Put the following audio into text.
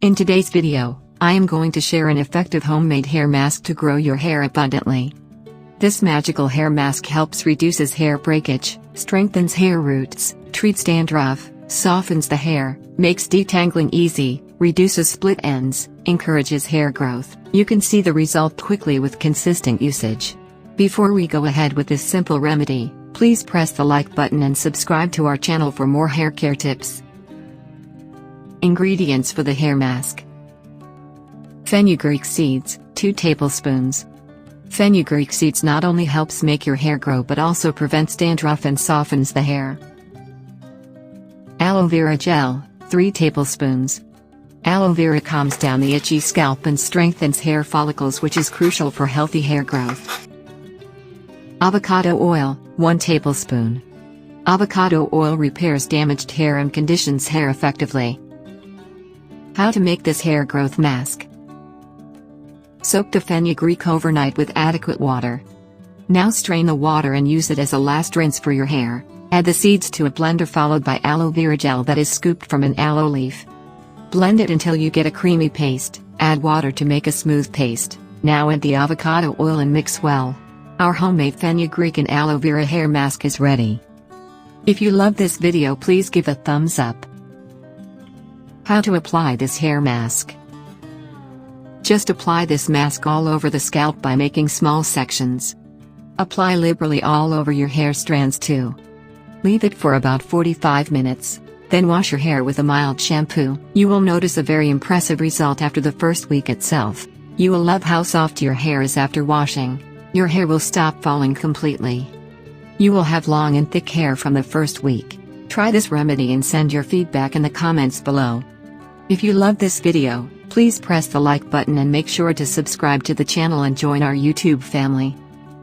In today's video, I am going to share an effective homemade hair mask to grow your hair abundantly. This magical hair mask helps reduces hair breakage, strengthens hair roots, treats dandruff, softens the hair, makes detangling easy, reduces split ends, encourages hair growth. You can see the result quickly with consistent usage. Before we go ahead with this simple remedy, please press the like button and subscribe to our channel for more hair care tips. Ingredients for the hair mask: fenugreek seeds, 2 tablespoons. Fenugreek seeds not only helps make your hair grow but also prevents dandruff and softens the hair. Aloe vera gel, 3 tablespoons. Aloe vera calms down the itchy scalp and strengthens hair follicles, which is crucial for healthy hair growth. Avocado oil, 1 tablespoon. Avocado oil repairs damaged hair and conditions hair effectively. How to make this hair growth mask: soak the fenugreek overnight with adequate water. Now strain the water and use it as a last rinse for your hair. Add the seeds to a blender followed by aloe vera gel that is scooped from an aloe leaf. Blend it until you get a creamy paste. Add water to make a smooth paste. Now add the avocado oil and mix well. Our homemade fenugreek and aloe vera hair mask is ready. If you love this video, please give a thumbs up. How to apply this hair mask: just apply this mask all over the scalp by making small sections. Apply liberally all over your hair strands too. Leave it for about 45 minutes. Then wash your hair with a mild shampoo. You will notice a very impressive result after the first week itself. You will love how soft your hair is after washing. Your hair will stop falling completely. You will have long and thick hair from the first week. Try this remedy and send your feedback in the comments below. If you love this video, please press the like button and make sure to subscribe to the channel and join our YouTube family.